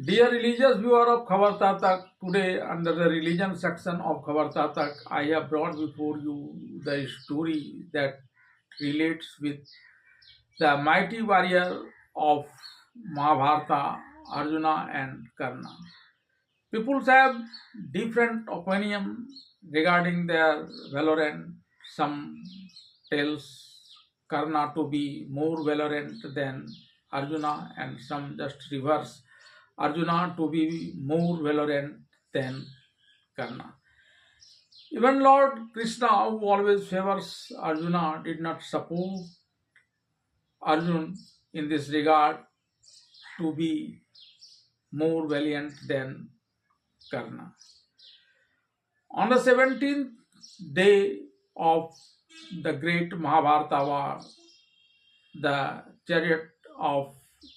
Dear religious viewer of Khabar Tatak, today under the religion section of Khabar Tatak, I have brought before you the story that relates with the mighty warrior of Mahabharata, Arjuna and Karna. People have different opinion regarding their valorant. Some tells Karna to be more valiant than Arjuna, and some just reverse Arjuna to be more valiant than Karna. Even Lord Krishna, who always favors Arjuna, did not support Arjun in this regard to be more valiant than Karna. On the 17th day of the great Mahabharata war, the chariot of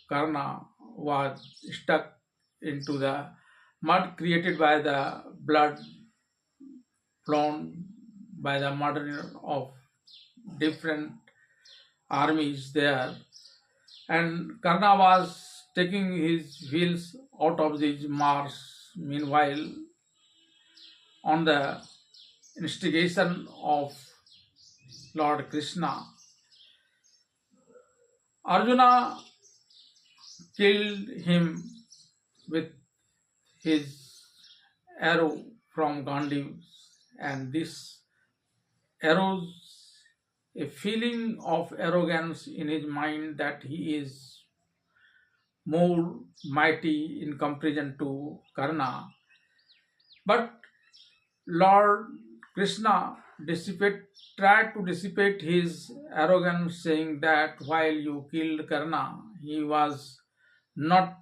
Karna was stuck into the mud created by the blood flown by the murder of different armies there. And Karna was taking his wheels out of this marsh. Meanwhile, on the instigation of Lord Krishna, Arjuna killed him with his arrow from Gandiv, and this aroused a feeling of arrogance in his mind that he is more mighty in comparison to Karna. But Lord Krishna tried to dissipate his arrogance, saying that while you killed Karna, he was not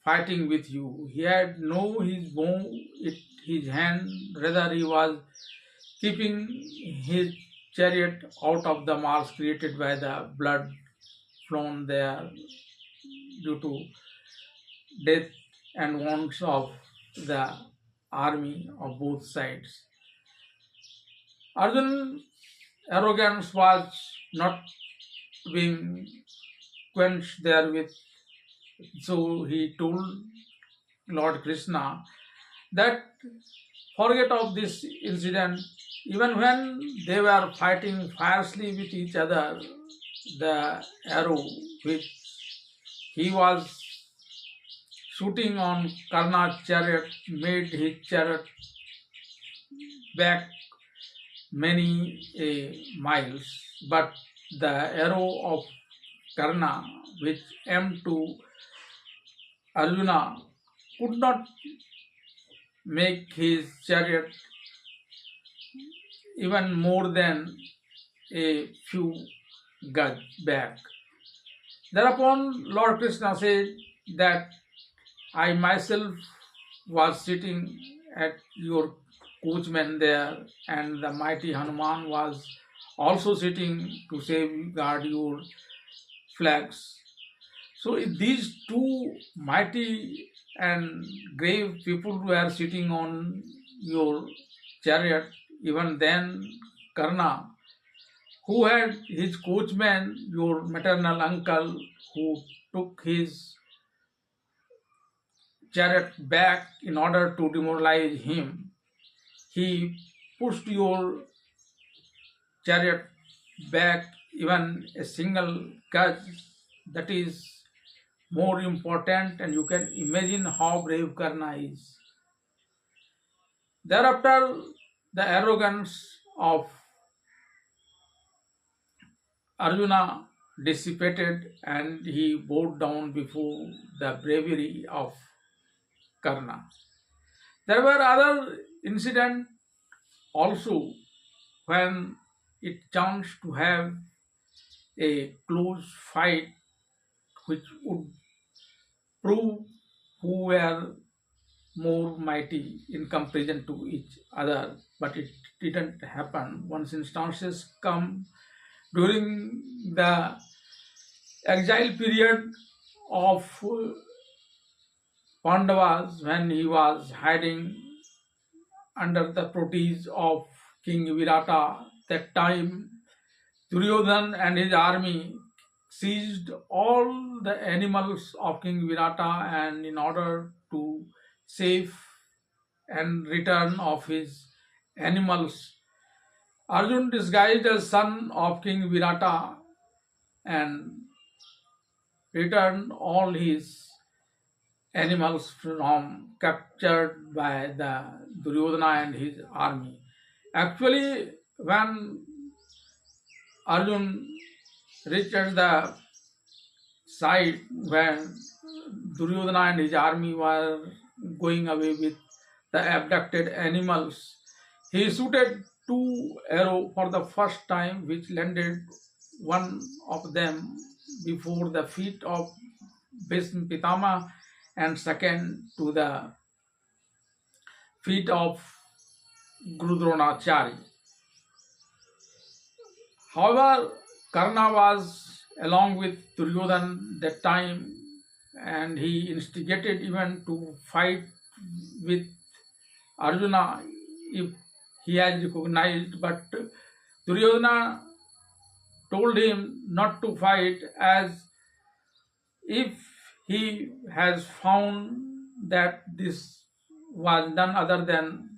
fighting with you. He had no his bow in his hand, rather he was keeping his chariot out of the marsh created by the blood flown there due to death and wounds of the army of both sides. Arjun's arrogance was not being quenched therewith, so he told Lord Krishna that forget of this incident. Even when they were fighting fiercely with each other, the arrow which he was shooting on Karna's chariot made his chariot back many miles, but the arrow of Karna, which aimed to Arjuna, could not make his chariot even more than a few gaj back. Thereupon Lord Krishna said that I myself was sitting at your coachman there, and the mighty Hanuman was also sitting to safeguard your flags. So if these two mighty and grave people were sitting on your chariot, even then Karna, who had his coachman, your maternal uncle, who took his chariot back in order to demoralize him, he pushed your chariot back even a single gaj. That is more important, and you can imagine how brave Karna is. Thereafter, the arrogance of Arjuna dissipated and he bowed down before the bravery of Karna. There were other incidents also when it chanced to have a close fight which would prove who were more mighty in comparison to each other, but it didn't happen. Once instances come during the exile period of Pandavas, when he was hiding under the protease of King Virata. That time Duryodhan and his army seized all the animals of King Virata, and in order to save and return of his animals, Arjun disguised as son of King Virata and returned all his animals from captured by the Duryodhana and his army. Actually, when Arjun reached the site when Duryodhana and his army were going away with the abducted animals, he shooted two arrows for the first time, which landed one of them before the feet of Bhisma Pitama and second to the feet of Guru Dronacharya. However, Karna was along with Duryodhan that time, and he instigated even to fight with Arjuna if he has recognized, but Duryodhana told him not to fight, as if he has found that this was none other than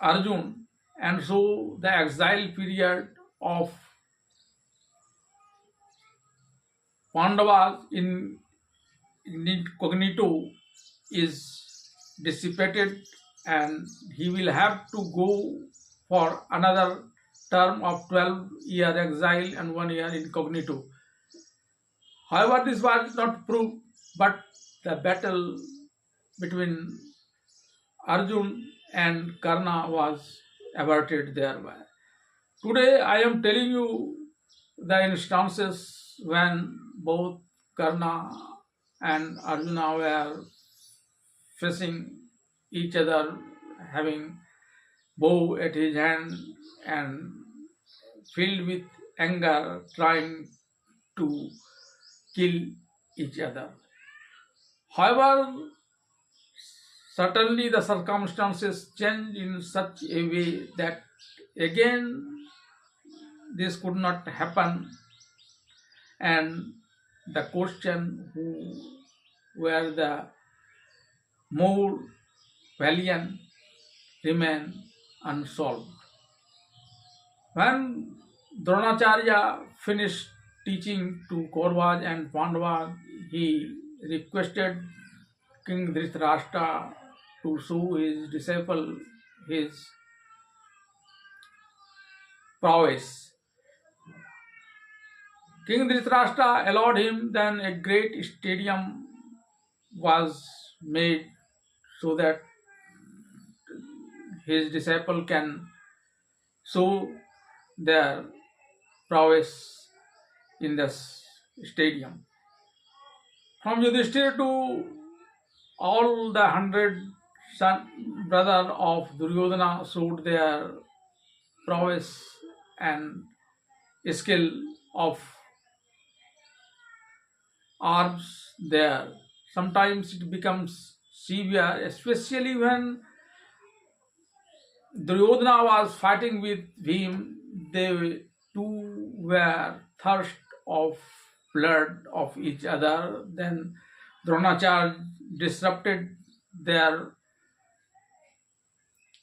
Arjun, and so the exile period of Pandavas in incognito is dissipated, and he will have to go for another term of 12-year exile and 1 year incognito. However, this was not proved, but the battle between Arjun and Karna was averted thereby. Today, I am telling you the instances when both Karna and Arjuna were facing each other, having bow at his hand and filled with anger, trying to kill each other. However, certainly the circumstances changed in such a way that again this could not happen, and the question who were the more valiant remain unsolved. When Dronacharya finished teaching to Kauravas and Pandavas, he requested King Dhritarashtra to show his disciple his prowess. King Dhritarashtra allowed him. Then a great stadium was made so that his disciple can show their prowess in the stadium. From Yudhishthir to all the 100 brother of Duryodhana showed their prowess and skill of arms there. Sometimes it becomes severe, especially when Duryodhana was fighting with him. They two were thirst of blood of each other. Then Dronacharya disrupted their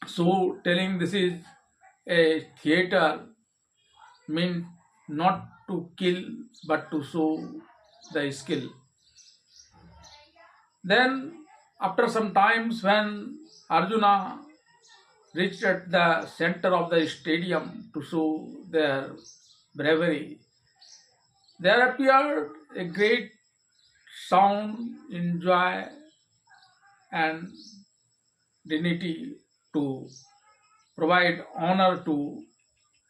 show, telling this is a theater meant not to kill but to show the skill. Then, after some times, when Arjuna reached at the center of the stadium to show their bravery, there appeared a great sound in joy and dignity to provide honor to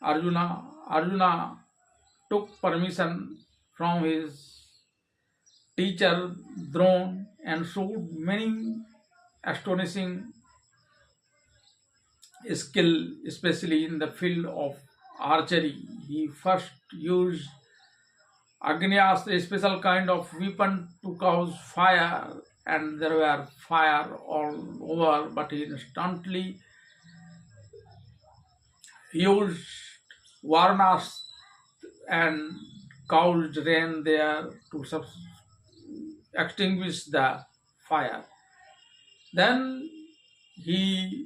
Arjuna. Arjuna took permission from his teacher Drone and showed many astonishing skill, especially in the field of archery. He first used Agnyastra, a special kind of weapon to cause fire, and there were fire all over, but he instantly used Varnas and caused rain there to extinguish the fire. Then he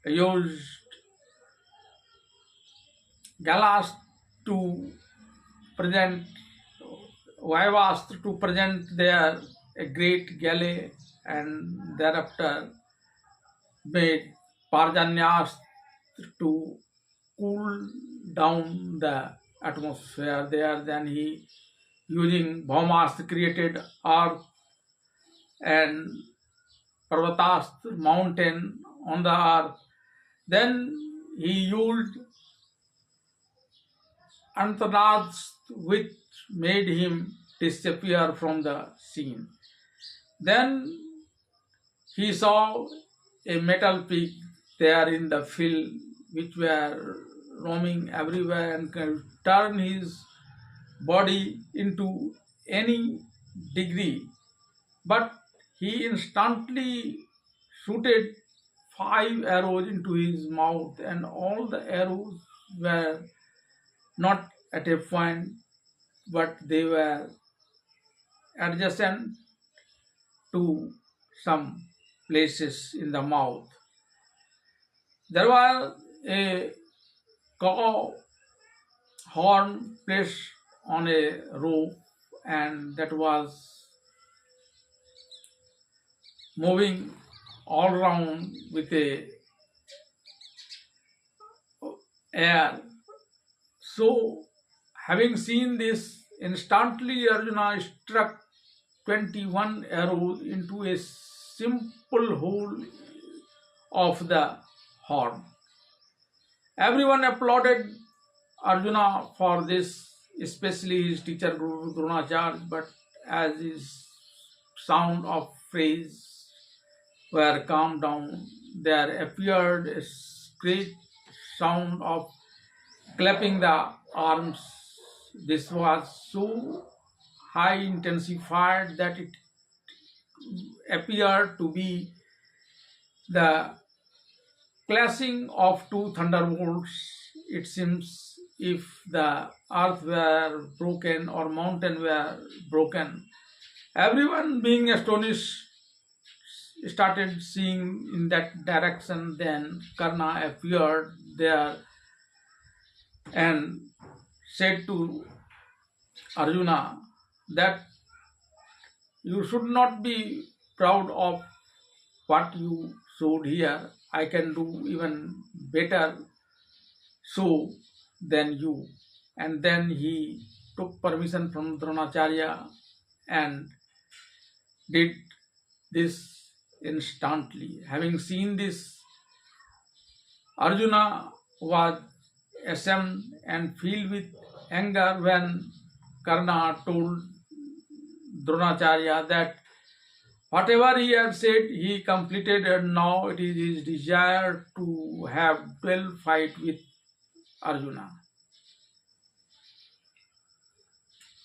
used galas to present Vaivas to present there a great galley, and thereafter made Parjanyas to cool down the atmosphere there. Then he using Bhaumastra created earth and Parvatastra mountain on the earth. Then he used Antarnath, which made him disappear from the scene. Then he saw a metal pig there in the field, which were roaming everywhere and can turn his body into any degree. But he instantly shooted 5 arrows into his mouth, and all the arrows were not at a point, but they were adjacent to some places in the mouth. There was a cow horn placed on a rope, and that was moving all around with a air. So, having seen this, instantly Arjuna struck 21 arrows into a simple hole of the horn. Everyone applauded Arjuna for this, especially his teacher Guru Dronacharya, but as his sound of praise were calmed down, there appeared a great sound of clapping the arms. This was so high intensified that it appeared to be the clashing of two thunderbolts. It seems if the earth were broken or mountain were broken. Everyone being astonished started seeing in that direction. Then Karna appeared there and said to Arjuna that you should not be proud of what you showed here. I can do even better so than you. And then he took permission from Dronacharya and did this instantly. Having seen this, Arjuna was ashamed and filled with anger when Karna told Dronacharya that whatever he had said, he completed, and now it is his desire to have 12 fight with Arjuna.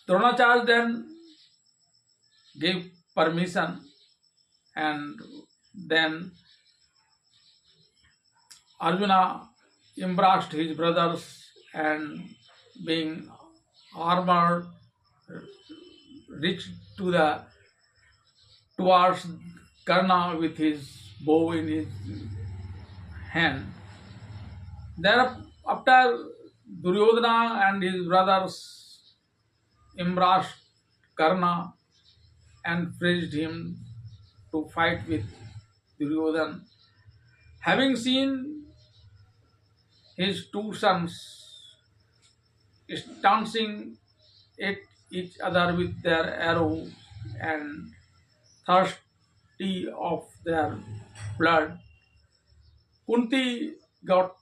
Dronacharya then gave permission, and then Arjuna embraced his brothers and being armored reached towards Karna with his bow in his hand. Thereafter, Duryodhana and his brothers embraced Karna and praised him to fight with Duryodhana. Having seen his two sons stancing at each other with their arrows and thirsty of their blood, Kunti got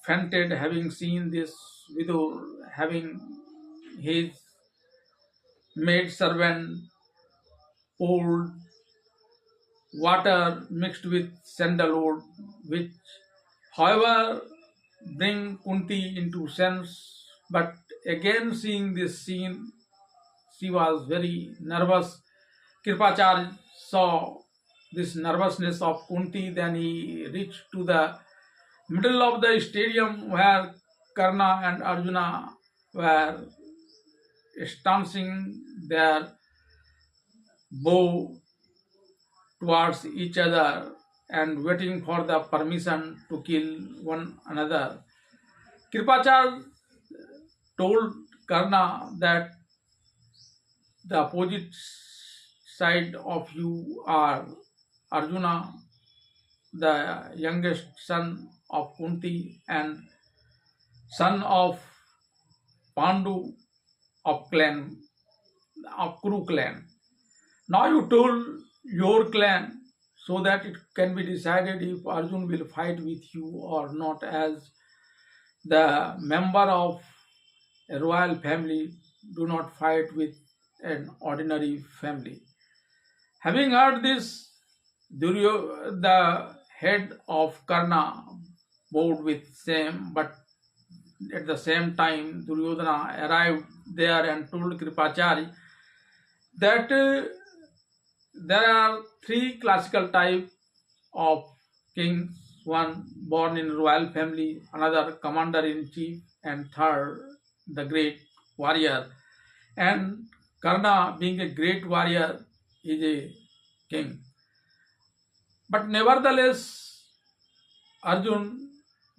fainted. Having seen this, Vidur, having his maid servant poured water mixed with sandalwood, which, however, bring Kunti into sense. But again, seeing this scene, she was very nervous. Kripacharya saw this nervousness of Kunti. Then he reached to the middle of the stadium where Karna and Arjuna were stancing their bow towards each other and waiting for the permission to kill one another. Kripachar told Karna that the opposite side of you are Arjuna, the youngest son of Kunti and son of Pandu of clan of Kuru clan. Now you told your clan so that it can be decided if Arjun will fight with you or not, as the member of a royal family do not fight with an ordinary family. Having heard this, the head of Karna bowed with shame, but at the same time Duryodhana arrived there and told Kripachari that there are three classical types of kings: one born in royal family, another commander in chief, and third the great warrior. And Karna, being a great warrior, is a king. But nevertheless, Arjun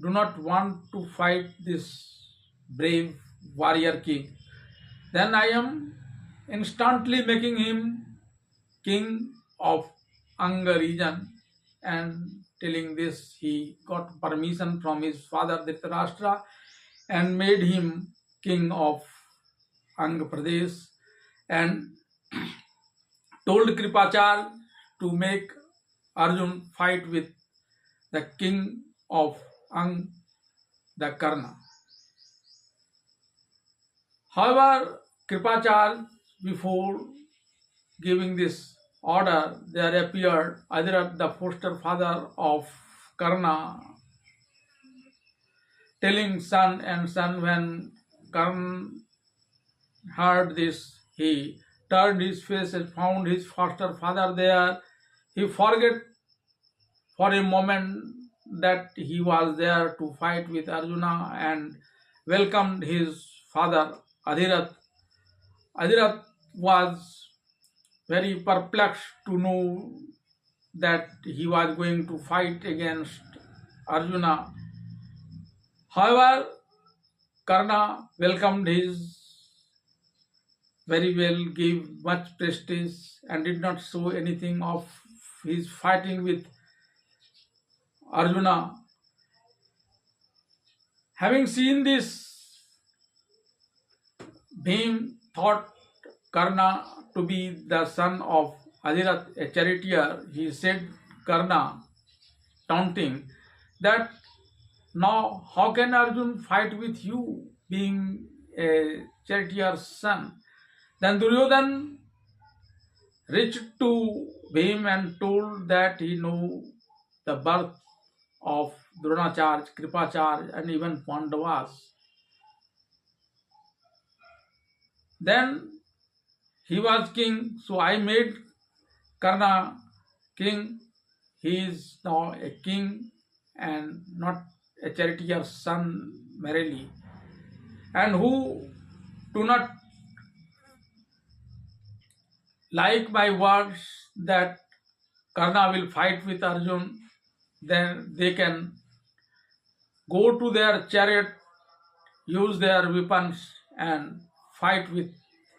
do not want to fight this brave warrior king. Then I am instantly making him king of Anga region, and telling this he got permission from his father Dhritarashtra and made him king of Anga Pradesh, and told Kripachar to make Arjun fight with the king of Ang, the Karna. However, Kripachar, before giving this order, there appeared Adhirat, the foster father of Karna, telling son, and son, when Karn heard this, he turned his face and found his foster father there. He forget for a moment that he was there to fight with Arjuna and welcomed his father Adhirat. Adhirat was very perplexed to know that he was going to fight against Arjuna. However, Karna welcomed his very well, gave much prestige, and did not show anything of his fighting with Arjuna. Having seen this, Bhim thought Karna to be the son of Adhirat, a charioteer. He said Karna, taunting, that now how can Arjun fight with you, being a charioteer's son? Then Duryodhan reached to Bhim and told that he knew the birth of Dronacharya, Kripacharya, and even Pandavas. Then he was king, so I made Karna king. He is now a king and not a charioteer's son merely. And who do not like my words that Karna will fight with Arjun, then they can go to their chariot, use their weapons, and fight with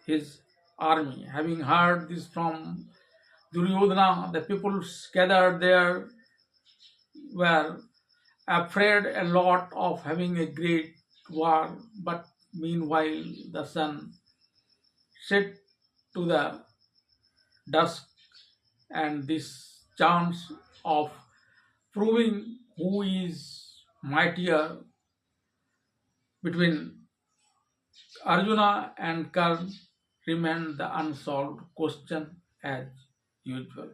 his army. Having heard this from Duryodhana, the people gathered there were afraid a lot of having a great war, but meanwhile the sun set to the dusk, and this chance of proving who is mightier between Arjuna and Karn remained the unsolved question as usual.